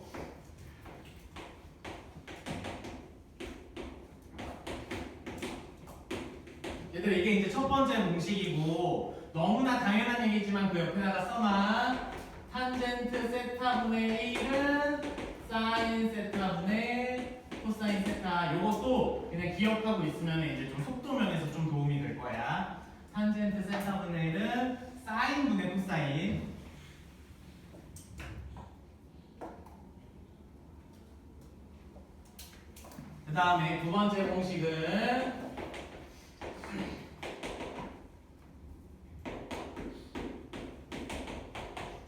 얘들아 이게 이제 첫 번째 공식이고 너무나 당연한 얘기지만 그 옆에다가 써놔. 탄젠트 세타분의 1은 사인 세타분의 코사인 세타. 요것도 그냥 기억하고 있으면 이제 좀 속도면에서 좀 도움이 될 거야. 탄젠트 세타분의 1은 사인분의 코사인. 그 다음에 두 번째 공식은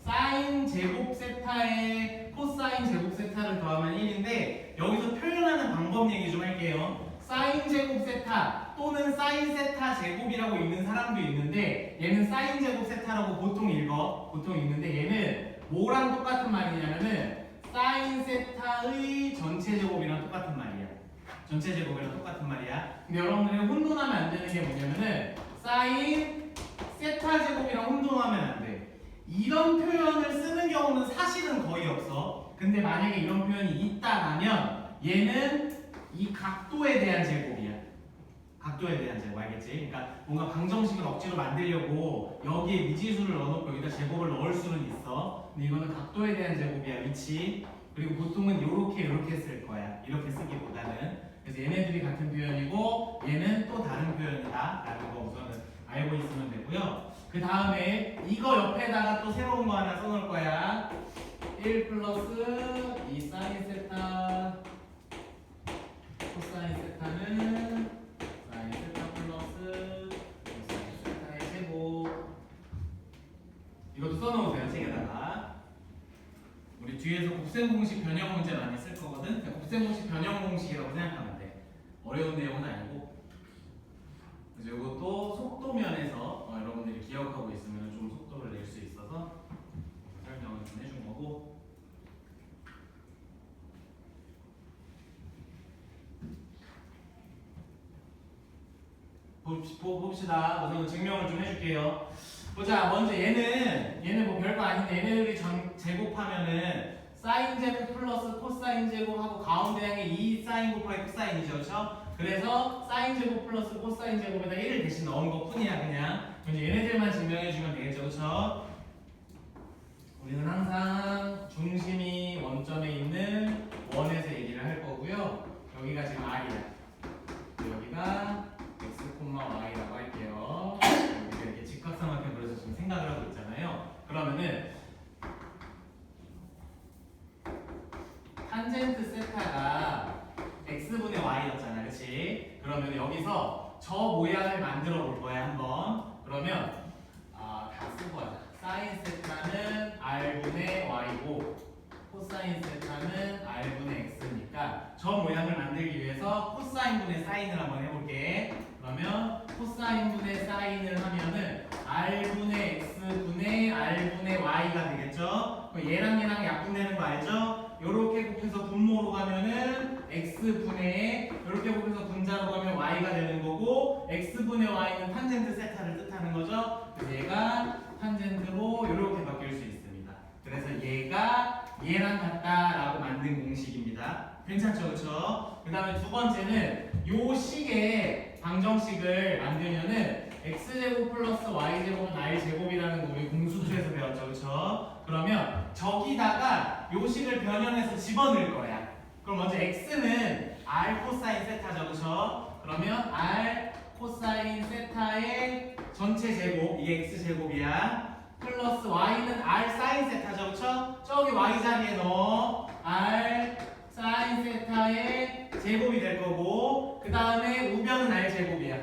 사인 제곱 세타에 코사인 제곱 세타를 더하면 1인데 여기서 표현하는 방법 얘기 좀 할게요. 사인 제곱 세타 또는 사인 세타 제곱이라고 읽는 사람도 있는데 얘는 사인 제곱 세타라고 보통 읽어. 보통 읽는데 얘는 뭐랑 똑같은 말이냐면은 사인 세타의 전체 제곱이랑 똑같은 말이야. 전체 제곱이랑 똑같은 말이야. 근데 여러분들이 혼돈하면 안 되는 게 뭐냐면은 사인 세타 제곱이랑 혼동하면 안 돼. 이런 표현을 쓰는 경우는 사실은 거의 없어. 근데 만약에 이런 표현이 있다라면 얘는 이 각도에 대한 제곱이야. 각도에 대한 제곱 알겠지? 그러니까 뭔가 방정식을 억지로 만들려고 여기에 미지수를 넣어놓고 여기다 제곱을 넣을 수는 있어. 근데 이거는 각도에 대한 제곱이야. 위치. 그리고 보통은 요렇게 쓸 거야. 이렇게 쓰기보다는. 그래서 얘네들이 같은 표현이고 얘는 또 다른 표현이다 라는 거 우선은 알고 있으면 되고요. 그 다음에 이거 옆에다가 또 새로운 거 하나 써놓을 거야. 1 플러스 이 사인 세타 코사인 세타는 사인 세타 플러스 코사인 세타의 제곱. 이것도 써놓으세요. 책에다가. 우리 뒤에서 곱셈공식 변형 문제 많이 쓸 거거든. 곱셈공식 변형 공식이라고 생각하면 돼. 어려운 내용은 아니고. 그래서 이것도 속도면에서 여러분들이 기억하고 있으면 좀 속도를 낼 수 있어서 설명을 좀 해준 거고. 봅시다. 우선 증명을 좀 해줄게요. 보자. 먼저 얘는 뭐 별거 아닌데 얘네들이 제곱하면은 사인 제곱 플러스 코사인 제곱하고 가운데 양이 2 사인 곱하기 코사인이죠, 그렇죠? 그래서 사인 제곱 플러스 코사인 제곱에다 1을 대신 넣은 것 뿐이야. 그냥 이제 얘네들만 증명해주면 되겠죠, 그렇죠? 우리는 항상 중심이 원점에 있는 원에서 얘기를 할 거고요. 여기가 지금 R이야. 여기가 X, Y라고 할게요. 여기가 이렇게 직각삼각형 그래서 지금 생각을 하고 있잖아요. 그러면은 탄젠트 세타가 x분의 y였잖아, 그렇지? 그러면 여기서 저 모양을 만들어 볼 거야 한번. 그러면 다 쓰고 하자. 사인 세타는 r분의 y고 코사인 세타는 r분의 x니까 저 모양을 만들기 위해서 코사인분의 사인을 한번 해볼게. 그러면 코사인분의 사인을 하면은 r분의 x분의 r분의 y가 되겠죠. 그럼 얘랑 약분되는 거 알죠? 요렇게 곱해서 분모로 가면은 x분의 요렇게 곱해서 분자로 가면 y가 되는 거고, x분의 y는 탄젠트 세타를 뜻하는 거죠. 그래서 얘가 탄젠트로 요렇게 바뀔 수 있습니다. 그래서 얘가 얘랑 같다라고 만든 공식입니다. 괜찮죠, 그렇죠? 그 다음에 두 번째는 요 식의 방정식을 만들면은 x제곱 플러스 y제곱은 r제곱이라는 거 우리 공수표에서 배웠죠, 그렇죠? 그러면 저기다가 요 식을 변형해서 집어넣을 거야. 그럼 먼저 x는 r 코사인 세타죠, 그렇죠? 그러면 r 코사인 세타의 전체 제곱, 이게 x제곱이야. 플러스 y는 r 사인 세타죠, 그렇죠? 저기 y 자리에 넣어 r 사인 세타의 제곱이 될 거고, 그 다음에 우변은 r 제곱이야.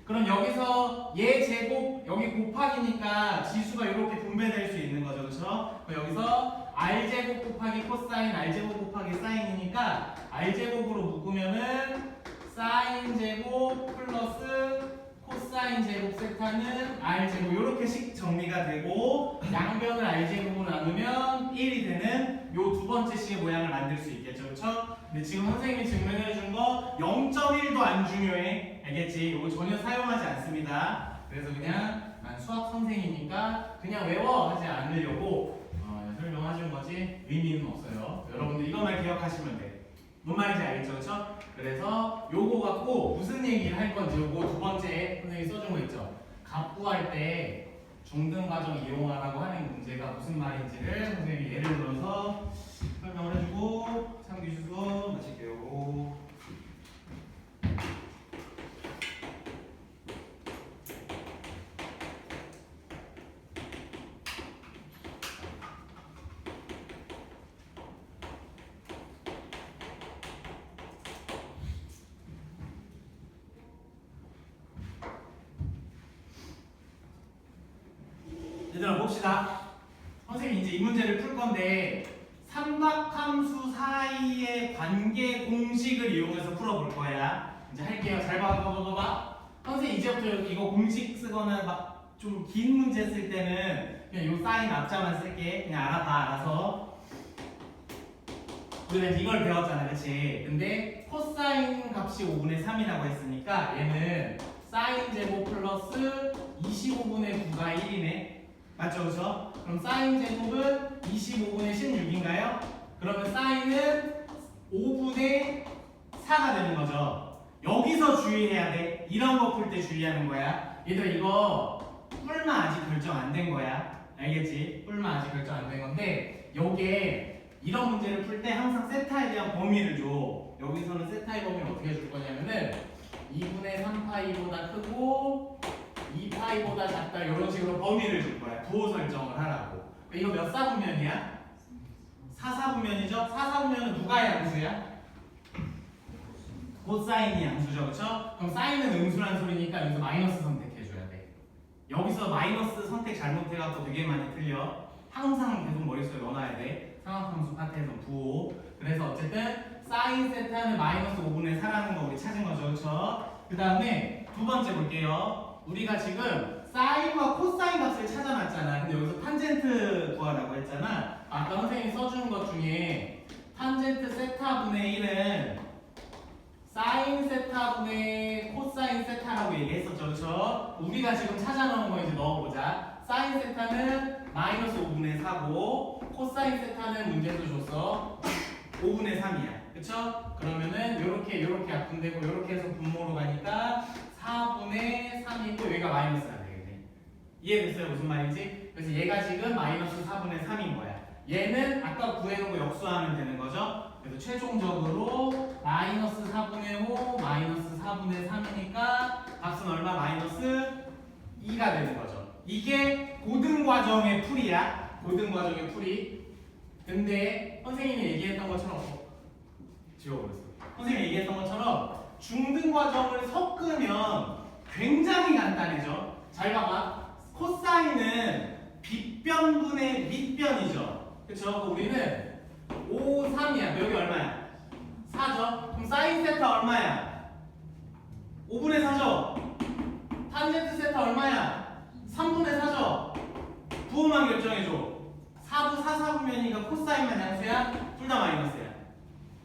그럼 여기서 얘 제곱 여기 곱하기니까 지수가 이렇게 분배될 수 있는 거죠, 그렇죠? 여기서 r 제곱 곱하기 코사인 r 제곱 곱하기 사인이니까 r 제곱으로 묶으면은 사인 제곱 플러스 코사인 제곱 세타는 r 제곱 이렇게 식 정리가 되고, 양변을 r 제곱으로 나누면 1이 되는 요 두 번째 식의 모양을 만들 수 있겠죠, 그렇죠? 근데 지금 선생님이 증명해 준 거 0.1도 안 중요해. 알겠지? 이거 전혀 사용하지 않습니다. 그래서 그냥 난 수학 선생이니까 그냥 외워 하지 않으려고 설명해 준 거지 의미는 없어요. 여러분들 이것만 기억하시면 돼. 뭔 말인지 알겠죠? 그렇죠? 그래서 요거 갖고 무슨 얘기를 할 건지 요거 두 번째 선생님이 써준 거 있죠? 값 구할 때 중등 과정 이용하라고 하는 문제가 무슨 말인지를 선생님이 예를 들어서 설명을 해주고 상기주소 마칠게요. 얘들아 봅시다. 선생님이 이제 이 문제를 풀 건데 삼각함수 사이의 관계 공식을 이용해서 풀어볼 거야. 이제 할게요. 잘 봐봐. 선생님 이제부터 이거 공식 쓰거나 막 좀 긴 문제 쓸 때는 그냥 요 사인 앞자만 쓸게. 그냥 알아봐, 알아서. 우리가 이걸 배웠잖아, 그치? 근데 코사인 값이 5분의 3이라고 했으니까 얘는 사인 제곱 플러스 25분의 9가 1이네. 맞죠, 그렇죠? 그럼 사인 제곱은 25분의 16인가요? 그러면 사인은 5분의 4가 되는 거죠. 여기서 주의해야 돼. 이런 거 풀 때 주의하는 거야. 얘들아 이거 뿔만 아직 결정 안 된 거야. 알겠지? 뿔만 아직 결정 안 된 건데 요게 이런 문제를 풀 때 항상 세타에 대한 범위를 줘. 여기서는 세타의 범위를 어떻게 줄 거냐면은 2분의 3파이보다 크고 2파이보다 작다 이런 식으로 범위를 줄 거야. 부호 설정을 하라고. 이거 몇 사분면이야? 4사분면이죠? 4사분면은 누가 양수야? 코사인이 양수죠, 그렇죠? 그럼 사인은 음수란 소리니까 여기서 마이너스 선택해줘야 돼. 여기서 마이너스 선택 잘못해갖고 되게 많이 틀려. 항상 계속 머릿속에 넣어놔야 돼. 삼각함수 파트에서 부호. 그래서 어쨌든 사인 세타는 마이너스 5분의 4라는 거 우리 찾은 거죠, 그렇죠? 그 다음에 두 번째 볼게요. 우리가 지금 사인과 코사인 값을 찾아놨잖아. 근데 여기서 탄젠트 구하라고 했잖아. 아까 선생님이 써준 것 중에 탄젠트 세타분의 1은 사인 세타분의 코사인 세타라고 얘기했었죠, 그렇죠? 우리가 지금 찾아놓은 거 이제 넣어보자. 사인 세타는 마이너스 5분의 4고 코사인 세타는 문제에서 줬어 5분의 3이야, 그렇죠? 그러면은 요렇게 약분되고 요렇게 해서 분모로 가니까 4분의 3이고 여기가 마이너스가 되겠네. 이해됐어요? 무슨 말인지? 그래서 얘가 지금 마이너스 4분의 3인 거야. 얘는 아까 구해놓은 거 역수하면 되는 거죠? 그래서 최종적으로 마이너스 4분의 5 마이너스 4분의 3이니까 값은 얼마? 마이너스 2가 되는 거죠. 이게 고등과정의 풀이야. 고등과정의 풀이. 근데 선생님이 얘기했던 것처럼 지워버렸어. 선생님이 얘기했던 것처럼 중등과정을 섞으면 굉장히 간단해져. 잘 봐봐. 코사인은 빗변분의 밑변이죠. 그쵸? 우리는 5, 3이야. 여기 얼마야? 4죠. 그럼 사인 세타 얼마야? 5분의 4죠. 탄젠트 세타 얼마야? 3분의 4죠. 부호만 결정해줘. 4부 4사분면이니까 코사인만 양수야? 둘 다 마이너스야.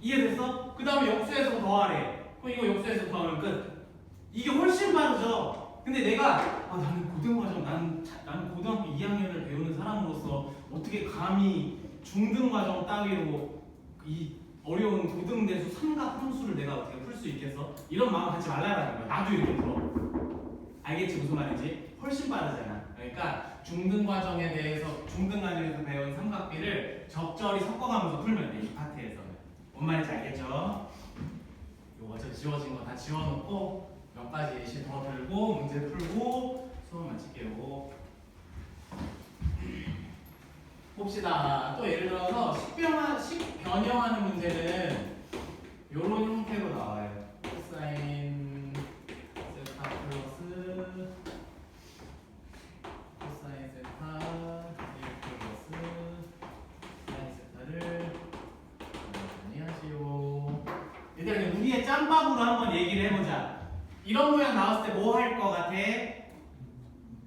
이해됐어? 그 다음에 역수해서 더하래. 그럼 이거 역수해서 더하면 끝. 이게 훨씬 빠르죠? 근데 내가 나는 고등과정, 나는 고등학교 2학년을 배우는 사람으로서 어떻게 감히 중등과정 따위로 이 어려운 고등대수 삼각 함수를 내가 어떻게 풀 수 있겠어? 이런 마음 갖지 말라라는 거야. 나도 이렇게 들어. 알겠지 무슨 말인지? 훨씬 빠르잖아. 그러니까 중등과정에 대해서 중등과정에서 배운 삼각비를 적절히 섞어가면서 풀면 돼. 이 파트에서는. 뭔 말인지 알겠죠? 요거 저 지워진 거 다 지워놓고 몇 가지 예시 더 들고 문제 풀고 수업 마칠게요. 봅시다. 또 예를 들어서 식변형하는 문제는 이런 형태로 나와요. 코사인 세타 플러스 코사인 세타 1 플러스 사인 세타를 정리하지요. 일단 우리의 짬밥으로 한번 얘기를 해보자. 이런 모양 나왔을 때 뭐 할 것 같아?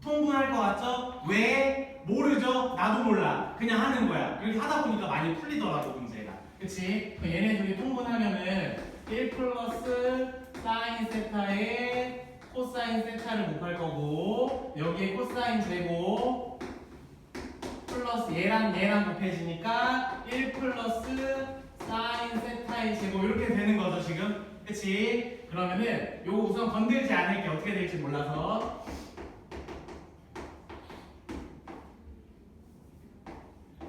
통분할 것 같죠? 왜? 모르죠? 나도 몰라. 그냥 하는 거야. 그렇게 하다 보니까 많이 풀리더라고 문제가. 그치? 얘네 둘이 통분하면은 1 플러스 사인 세타에 코사인 세타를 곱할 거고 여기에 코사인 제곱 플러스 얘랑 곱해지니까 1 플러스 사인 세타의 제곱 이렇게 되는 거죠 지금. 그치? 그러면은 요거 우선 건들지 않을게. 어떻게 될지 몰라서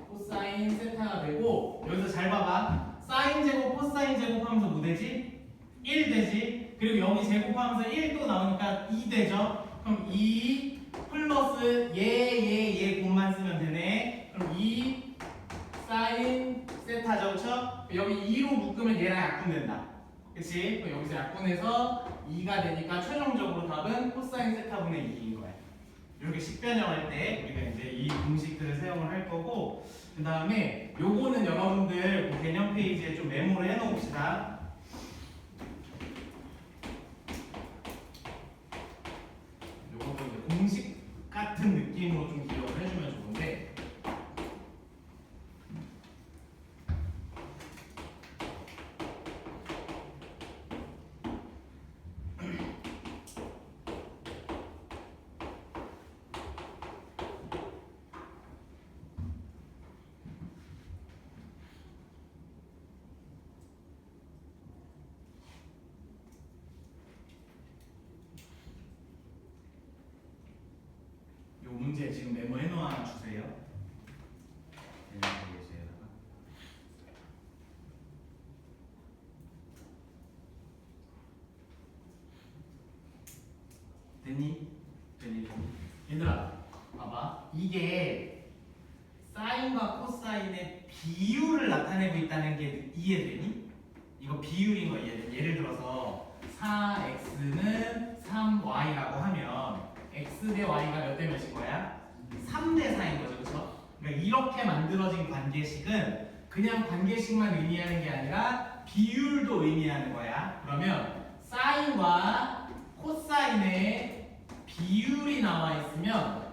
코사인 세타가 되고 여기서 잘 봐봐. 사인 제곱 코사인 제곱 하면서 뭐 되지? 1 되지. 그리고 여기 제곱하면서 1도 나오니까 2 되죠. 그럼 2 플러스 얘 곱만 쓰면 되네. 그럼 2 사인 세타죠. 그쵸? 여기 2로 묶으면 얘랑 약분된다. 그치? 그럼 여기서 약분해서 2가 되니까 최종적으로 답은 코사인 세타분의 2인 거야. 이렇게 식변형할 때 우리가 이제 이 공식들을 사용을 할 거고 그 다음에 요거는 여러분들 그 개념 페이지에 좀 메모를 해놓읍시다. 요거는 이제 공식 같은 느낌으로 좀 기억을 해주면 좋은데 문제 지금 메모해 놓아 주세요. 됐니? 얘들아 봐봐. 이게 사인과 코사인의 비율을 나타내고 있다는 게 이해되니? 이거 비율인 거 이해돼? 예를 들어서 4x는 3y라고 하면 x 대 y가 몇 대 몇인 거야? 3대 4인 거죠, 그렇죠? 그러니까 이렇게 만들어진 관계식은 그냥 관계식만 의미하는 게 아니라 비율도 의미하는 거야. 그러면 사인과 코사인의 비율이 나와 있으면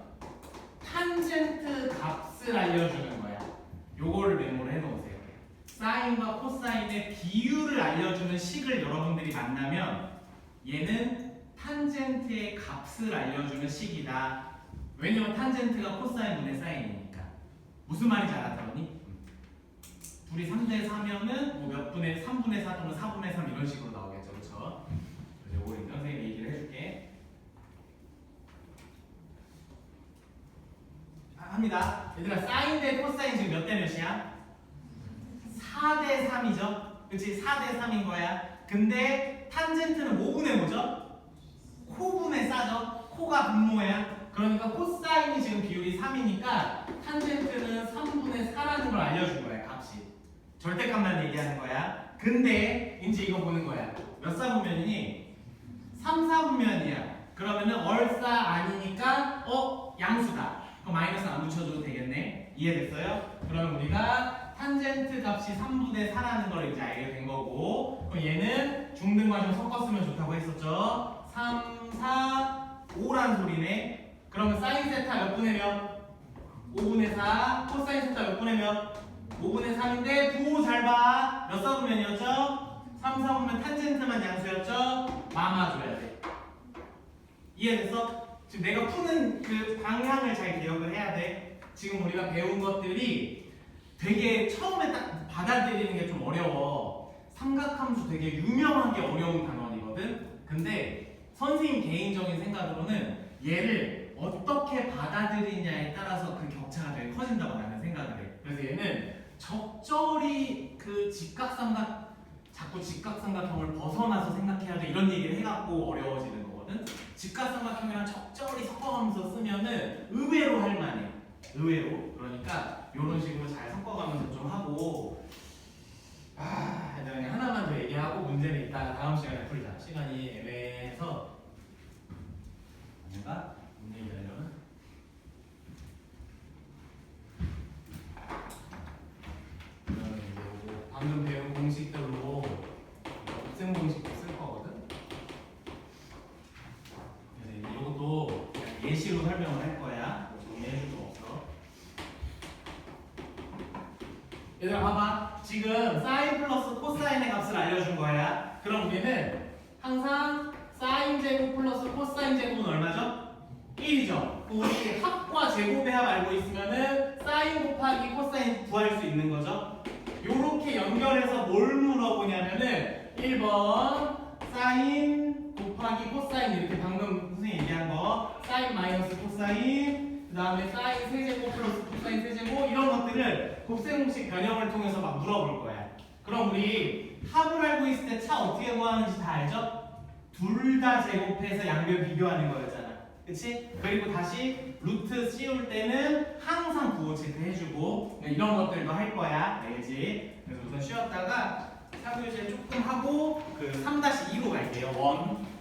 탄젠트 값을 알려주는 거야. 요거를 메모를 해놓으세요. 사인과 코사인의 비율을 알려주는 식을 여러분들이 만나면 얘는 탄젠트의 값을 알려주는 식이다. 왜냐면 탄젠트가 코사인분의 사인이니까. 무슨 말인지 알았더니? 둘이 3대 4면은 뭐 몇 분의 3분의 4 또는 4분의 3 이런 식으로 나오겠죠, 그렇죠? 요거 일단 선생님이 얘기를 해줄게. 합니다. 얘들아 사인 대 코사인 지금 몇 대 몇이야? 4대 3이죠? 그치? 4대 3인 거야. 근데 탄젠트는 5분의 뭐죠? 코분의 싸죠? 코가 분모야. 그러니까 코사인이 지금 비율이 3이니까 탄젠트는 3분의 4라는 걸 알려준 거야, 값이. 절대값만 얘기하는 거야. 근데 이제 이거 보는 거야. 몇 사분면이니? 3, 4분면이야. 그러면은 얼싸 아니니까 양수다. 그럼 마이너스 안 붙여줘도 되겠네. 이해됐어요? 그럼 우리가 탄젠트 값이 3분의 4라는 걸 이제 알게 된 거고, 그럼 얘는 중등과 좀 섞어 쓰면 좋다고 했었죠. 3, 4, 5란 소리네. 그러면 사인 세타 몇 분의 몇? 5분의 4. 코사인 세타 몇 분의 몇? 5분의 3인데 부호 잘 봐. 몇 사분면이었죠? 3, 4분면 탄젠트만 양수였죠? 마마줘야 돼. 이해됐어? 지금 내가 푸는 그 방향을 잘 기억을 해야 돼. 지금 우리가 배운 것들이 되게 처음에 딱 받아들이는 게 좀 어려워. 삼각함수 되게 유명하게 어려운 단원이거든. 근데 선생님 개인적인 생각으로는 얘를 어떻게 받아들이냐에 따라서 그 격차가 되게 커진다고 나는 생각을 해. 그래서 얘는 적절히 그 직각삼각, 자꾸 직각삼각형을 벗어나서 생각해야 돼, 이런 얘기를 해갖고 어려워지는 거거든. 직각삼각형이랑 적절히 섞어가면서 쓰면은 의외로 할만해. 의외로. 그러니까 이런 식으로 잘 섞어가면서 좀 하고, 일단 그냥 하나만 더 얘기하고 문제는 이따가 다음 시간에 풀자. 시간이 애매해서. 뭔가 문제 얘기하려면 그러면 이제 요거 방금 배운 공식들로 곱셈 공식도 쓸 거거든. 그래서 이제 이것도 그냥 예시로 설명을 할 거야. 정리해줄 거 없어. 얘들아 봐봐. 지금 사인 플러스 코사인의 값을 알려준 거야. 그럼 우리는 항상 사인 제곱 플러스 코사인 제곱은 얼마죠? 1이죠. 우리 합과 제곱의 합 알고 있으면은 사인 곱하기 코사인 구할 수 있는 거죠. 요렇게 연결해서 뭘 물어보냐면은 1번 사인 곱하기 코사인, 이렇게 방금 선생님 얘기한 거 사인 마이너스 코사인, 그 다음에 사인 세제곱 플러스 코사인 세제곱, 이런 것들을 곱셈 공식 변형을 통해서 막 물어볼 거야. 그럼 우리 합을 알고 있을 때 차 어떻게 구하는지 다 알죠? 둘 다 제곱해서 양변 비교하는 거였잖아. 그치? 그리고 다시 루트 씌울 때는 항상 부호 체크해주고, 이런 것들도 할 거야. 알겠지? 그래서 우선 쉬었다가 사교실 조금 하고 그 3-2로 갈게요. 1.